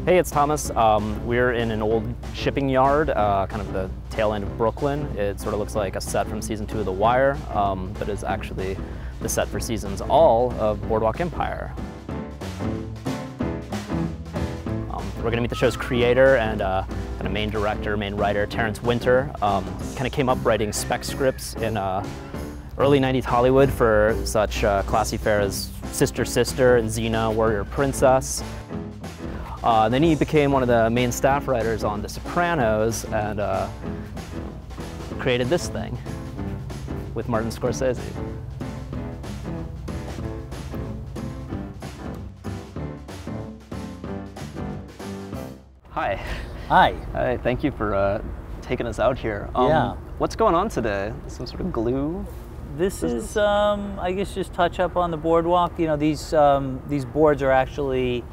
Hey, it's Thomas. We're in an old shipping yard, kind of the tail end of Brooklyn. It sort of looks like a set from season 2 of The Wire, but is actually the set for seasons all of Boardwalk Empire. We're going to meet the show's creator and kind of main director, main writer, Terrence Winter. Kind of came up writing spec scripts in early 90s Hollywood for such classy fare as Sister Sister and Xena, Warrior Princess. Then he became one of the main staff writers on The Sopranos and created this thing with Martin Scorsese. Hi. Hi. Hi, thank you for taking us out here. Yeah. What's going on today? Some sort of glue? This is, I guess, just touch up on the boardwalk. You know, these boards are actually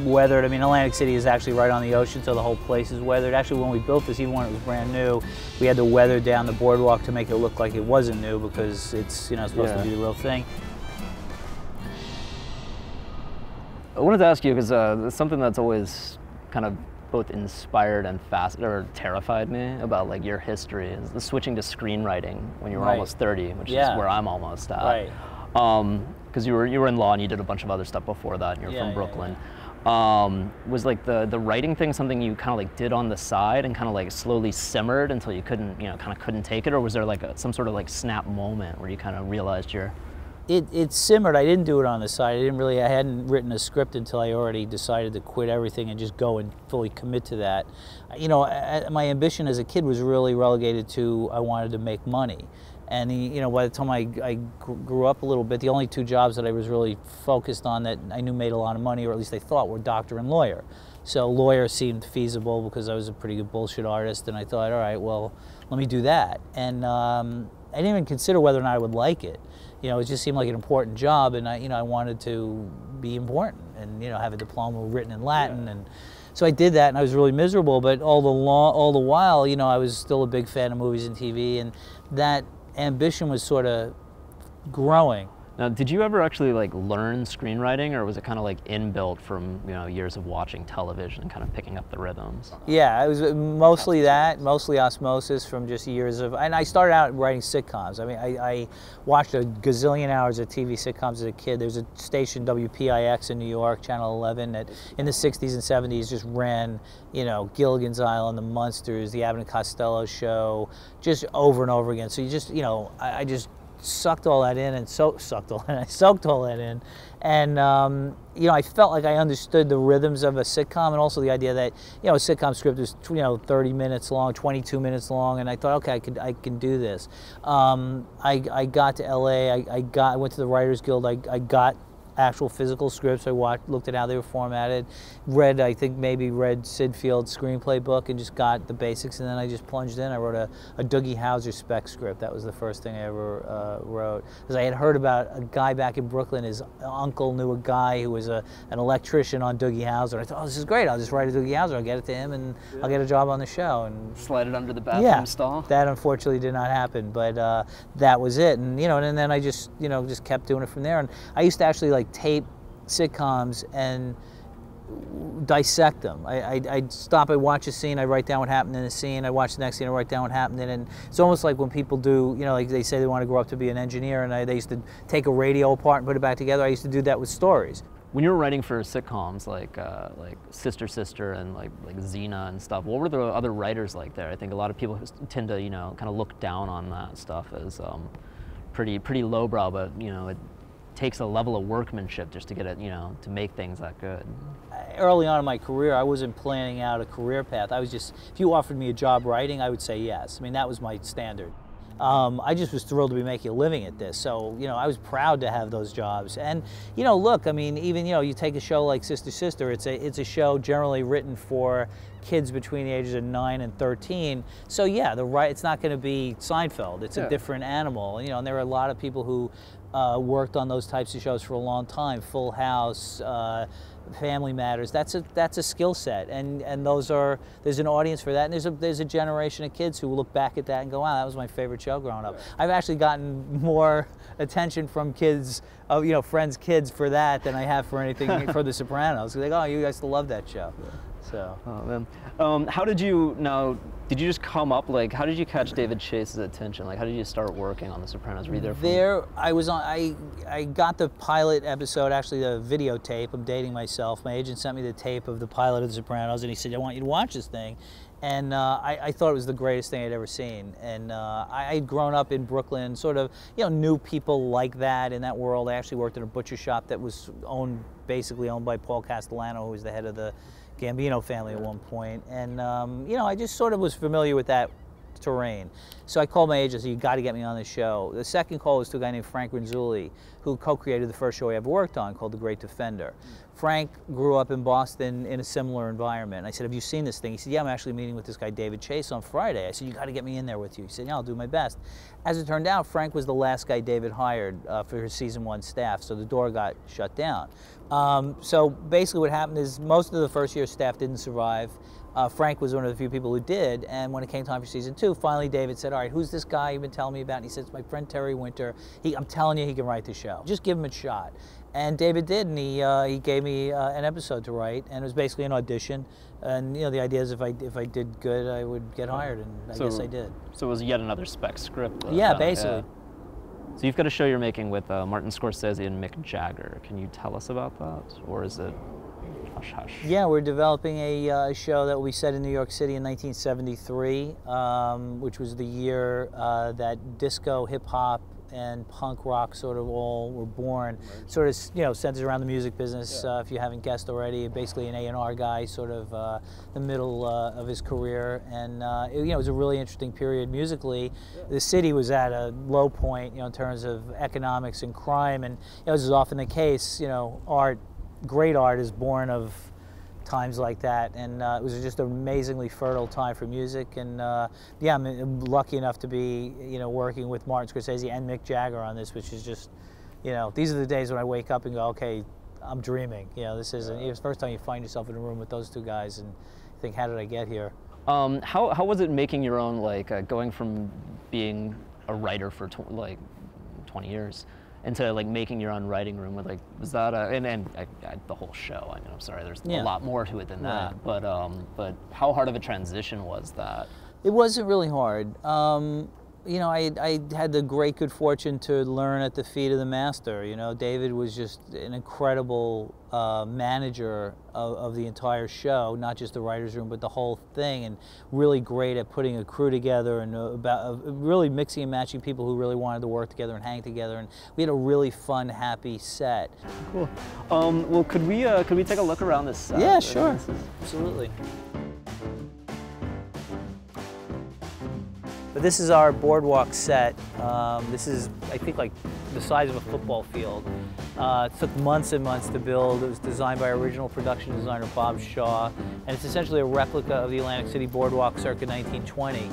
weathered. I mean, Atlantic City is actually right on the ocean, so the whole place is weathered. Actually, when we built this, even when it was brand new, we had to weather down the boardwalk to make it look like it wasn't new because it's, you know, supposed to be the real thing. I wanted to ask you, because something that's always kind of both inspired and terrified me about like your history is the switching to screenwriting when you were almost 30, which is where I'm almost at. Right. Because you were in law and you did a bunch of other stuff before that, and you're from Brooklyn. Was like the writing thing something you kind of like did on the side and kind of like slowly simmered until you couldn't, you know, kind of couldn't take it, or was there like some sort of like snap moment where you kind of realized you're... It simmered. I didn't do it on the side. I hadn't written a script until I already decided to quit everything and just go and fully commit to that. You know, my ambition as a kid was really relegated to I wanted to make money. And you know, by the time I grew up a little bit, the only two jobs that I was really focused on that I knew made a lot of money, or at least they thought, were doctor and lawyer. So lawyer seemed feasible because I was a pretty good bullshit artist, and I thought, all right, well, let me do that. And I didn't even consider whether or not I would like it. You know, it just seemed like an important job, and I wanted to be important and, you know, have a diploma written in Latin. And so I did that, and I was really miserable. But all the while, you know, I was still a big fan of movies and TV, and that ambition was sort of growing. Now, did you ever actually like learn screenwriting, or was it kind of like inbuilt from, you know, years of watching television and kind of picking up the rhythms? Yeah, it was mostly that, mostly osmosis from just years of, and I started out writing sitcoms. I mean, I watched a gazillion hours of TV sitcoms as a kid. There's a station, WPIX in New York, Channel 11, that in the 60s and 70s just ran, you know, Gilligan's Island, The Munsters, The Abbott and Costello Show, just over and over again. So you just, you know, I just sucked all that in, and I soaked all that in, and you know, I felt like I understood the rhythms of a sitcom, and also the idea that, you know, a sitcom script is, you know, 30 minutes long, 22 minutes long, and I thought, okay, I can do this. I got to LA, I went to the Writers Guild, I got actual physical scripts. I looked at how they were formatted, I think maybe read Sid Field's screenplay book and just got the basics, and then I just plunged in. I wrote a Doogie Howser spec script. That was the first thing I ever wrote. Because I had heard about a guy back in Brooklyn, his uncle knew a guy who was an electrician on Doogie Howser. I thought, oh, this is great, I'll just write a Doogie Howser, I'll get it to him, and I'll get a job on the show. And slide it under the bathroom stall? That unfortunately did not happen, but that was it. And, you know, and then I just, you know, just kept doing it from there. And I used to actually like tape sitcoms and dissect them. I'd stop, I'd watch a scene, I'd write down what happened in the scene, I'd watch the next scene, I'd write down what happened in it. And it's almost like when people do, you know, like they say they want to grow up to be an engineer, and they used to take a radio apart and put it back together. I used to do that with stories. When you were writing for sitcoms like Sister Sister and like Xena and stuff, what were the other writers like there? I think a lot of people tend to, you know, kind of look down on that stuff as pretty lowbrow, but, you know, it takes a level of workmanship just to get it, you know, to make things that good. Early on in my career, I wasn't planning out a career path. I was just, if you offered me a job writing, I would say yes. I mean, that was my standard. I just was thrilled to be making a living at this. So, you know, I was proud to have those jobs. And, you know, look, I mean, even, you know, you take a show like Sister Sister, it's a show generally written for kids between the ages of 9 and 13. So yeah, it's not going to be Seinfeld. It's a different animal. You know, and there are a lot of people who worked on those types of shows for a long time. Full House, Family Matters. That's a skill set, and there's an audience for that, and there's a generation of kids who look back at that and go, wow, that was my favorite show growing up. I've actually gotten more attention from kids, friends' kids for that than I have for anything for The Sopranos. They go, oh, you guys still love that show. So. Oh man, how did you just come up, how did you catch David Chase's attention? How did you start working on The Sopranos? Were you there I was on, I got the pilot episode, actually the videotape. I'm dating myself. My agent sent me the tape of the pilot of The Sopranos, and he said, I want you to watch this thing. And I thought it was the greatest thing I'd ever seen. And I'd grown up in Brooklyn, sort of, knew people like that in that world. I actually worked in a butcher shop that was basically owned by Paul Castellano, who was the head of the Gambino family at one point. And, I just sort of was familiar with that terrain. So I called my agent and said, you got to get me on this show. The second call was to a guy named Frank Renzulli, who co-created the first show I ever worked on, called The Great Defender. Frank grew up in Boston in a similar environment. I said, have you seen this thing? He said, yeah, I'm actually meeting with this guy David Chase on Friday. I said, you got to get me in there with you. He said, yeah, I'll do my best. As it turned out, Frank was the last guy David hired for his season 1 staff, so the door got shut down. So basically what happened is most of the first year staff didn't survive. Frank was one of the few people who did, and when it came time for season 2, finally David said, all right, who's this guy you've been telling me about? And he said, it's my friend Terry Winter. I'm telling you, he can write the show. Just give him a shot. And David did, and he gave me an episode to write, and it was basically an audition. And the idea is if I did good, I would get hired, and I guess I did. So it was yet another spec script. Yeah, basically. So you've got a show you're making with Martin Scorsese and Mick Jagger. Can you tell us about that, or is it hush hush? Yeah, we're developing a show that will be set in New York City in 1973, which was the year that disco, hip hop, and punk rock sort of all were born. Right. Sort of, centers around the music business. Yeah. If you haven't guessed already, basically an A&R guy, sort of the middle of his career, and it was a really interesting period musically. Yeah. The city was at a low point, in terms of economics and crime, and as is often the case, great art is born of times like that, and it was just an amazingly fertile time for music. And yeah, I'm lucky enough to be working with Martin Scorsese and Mick Jagger on this, which is just these are the days when I wake up and go, okay, I'm dreaming. This is it's the first time you find yourself in a room with those two guys and think, how did I get here? How was it making your own, going from being a writer for 20 years into making your own writing room with was that and the whole show? I mean, I'm sorry, there's a lot more to it than that, but how hard of a transition was that? It wasn't really hard. I had the great good fortune to learn at the feet of the master. David was just an incredible manager of the entire show, not just the writer's room, but the whole thing, and really great at putting a crew together and really mixing and matching people who really wanted to work together and hang together. And we had a really fun, happy set. Cool. Well, could we take a look around this set? Yeah, sure. Absolutely. But this is our boardwalk set. This is, I think, the size of a football field. It took months and months to build. It was designed by original production designer Bob Shaw, and it's essentially a replica of the Atlantic City boardwalk circa 1920.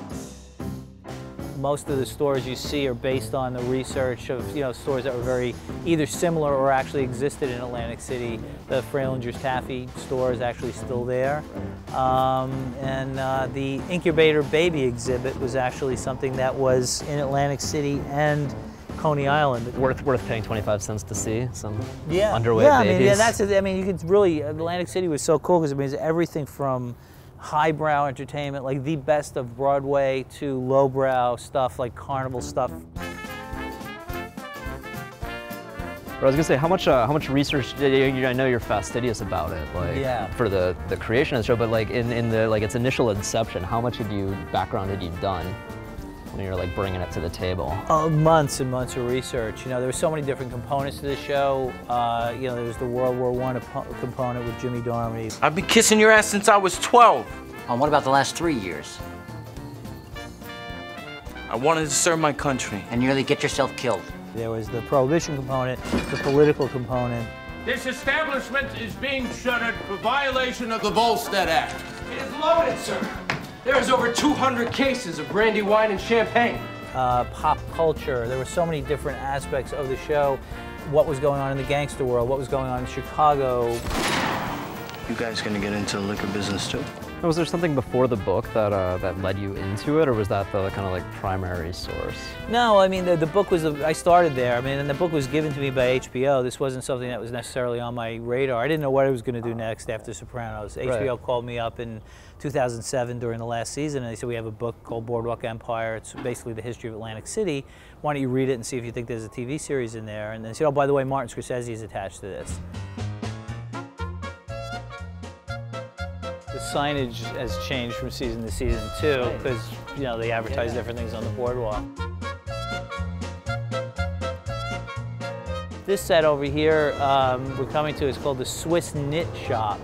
Most of the stores you see are based on the research of stores that were very either similar or actually existed in Atlantic City. The Frailinger's Taffy store is actually still there, and the Incubator Baby exhibit was actually something that was in Atlantic City and Coney Island. Worth paying 25 cents to see some underweight Yeah, babies. that's it. I mean, you could really, Atlantic City was so cool because it means everything from highbrow entertainment, like the best of Broadway, to lowbrow stuff like carnival stuff. I was gonna say, how much research? I know you're fastidious about it, for the creation of the show, but in its initial inception, how much background had you done when you're bringing it to the table? Months and months of research. There were so many different components to the show. There was the World War I component with Jimmy Darmody. I've been kissing your ass since I was 12. And what about the last 3 years? I wanted to serve my country. And nearly get yourself killed. There was the prohibition component, the political component. This establishment is being shuttered for violation of the Volstead Act. It is loaded, sir. There is over 200 cases of brandy wine and champagne. pop culture. There were so many different aspects of the show. What was going on in the gangster world? What was going on in Chicago? You guys gonna get into the liquor business too? Was there something before the book that that led you into it, or was that the kind of like primary source? No, I mean the book was, I started there. I mean, and the book was given to me by HBO. This wasn't something that was necessarily on my radar. I didn't know what I was going to do next after Sopranos. HBO called me up in 2007 during the last season, and they said, we have a book called Boardwalk Empire. It's basically the history of Atlantic City. Why don't you read it and see if you think there's a TV series in there? And they said, oh, by the way, Martin Scorsese is attached to this. The signage has changed from season to season too, because they advertise different things on the boardwalk. This set over here we're coming to is called the Swiss Knit Shop,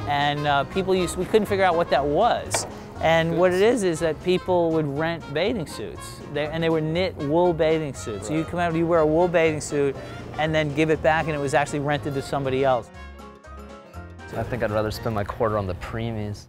and we couldn't figure out what that was. And what it is that people would rent bathing suits, and they were knit wool bathing suits. So you come out, you wear a wool bathing suit, and then give it back, and it was actually rented to somebody else. I think I'd rather spend my quarter on the preemies.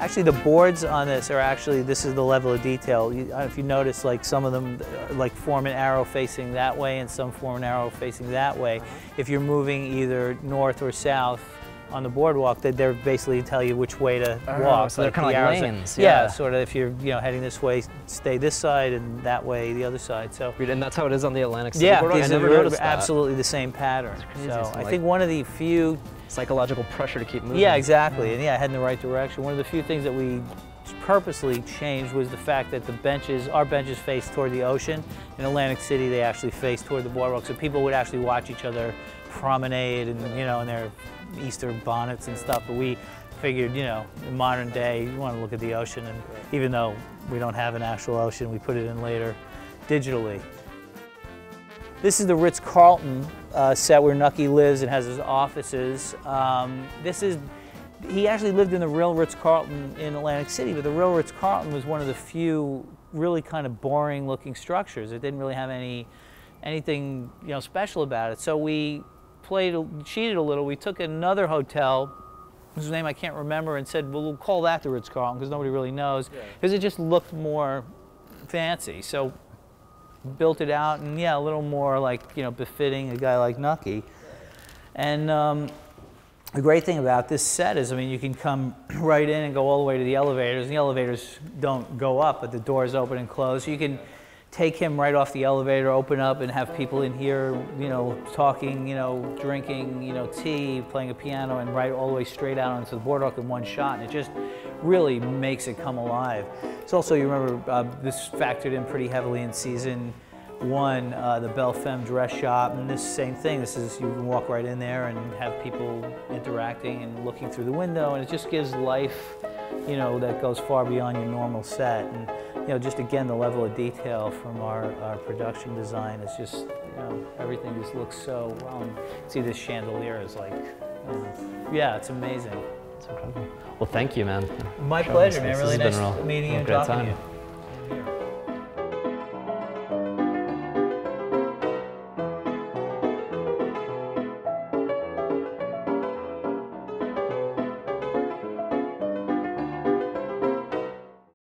Actually, the boards on this are actually, this is the level of detail. If you notice, like some of them like form an arrow facing that way and some form an arrow facing that way. If you're moving either north or south on the boardwalk, they're basically tell you which way to walk. So they're kind of like lanes. Yeah, sort of if you're heading this way, stay this side, and that way the other side. So. And that's how it is on the Atlantic City boardwalk? I never noticed that. Absolutely the same pattern. So I think one of the few psychological pressure to keep moving. Yeah, exactly. And head in the right direction. One of the few things that we purposely changed was the fact that our benches face toward the ocean. In Atlantic City, they actually face toward the boardwalk, so people would actually watch each other promenade and in their Easter bonnets and stuff. But we figured, in modern day, you want to look at the ocean, and even though we don't have an actual ocean, we put it in later digitally. This is the Ritz-Carlton set where Nucky lives and has his offices. He actually lived in the real Ritz-Carlton in Atlantic City, but the real Ritz-Carlton was one of the few really kind of boring looking structures. It didn't really have anything special about it. So we cheated a little. We took another hotel, whose name I can't remember, and said, well, we'll call that the Ritz-Carlton because nobody really knows, because it just looked more fancy. So built it out, and a little more like befitting a guy like Nucky. And the great thing about this set is, you can come right in and go all the way to the elevators. And the elevators don't go up, but the doors open and close. So you can take him right off the elevator, open up, and have people in here, talking, drinking, tea, playing a piano, and right all the way straight out onto the boardwalk in one shot. And it just really makes it come alive. It's also, you remember, this factored in pretty heavily in season 1, the Belle Femme dress shop, and this same thing. This is, you can walk right in there and have people interacting and looking through the window, and it just gives life, that goes far beyond your normal set. And just again, the level of detail from our production design is just, everything just looks so well. And see, this chandelier is like, it's amazing. It's incredible. Well, thank you, man. My pleasure, man. Really nice meeting you and talking to you.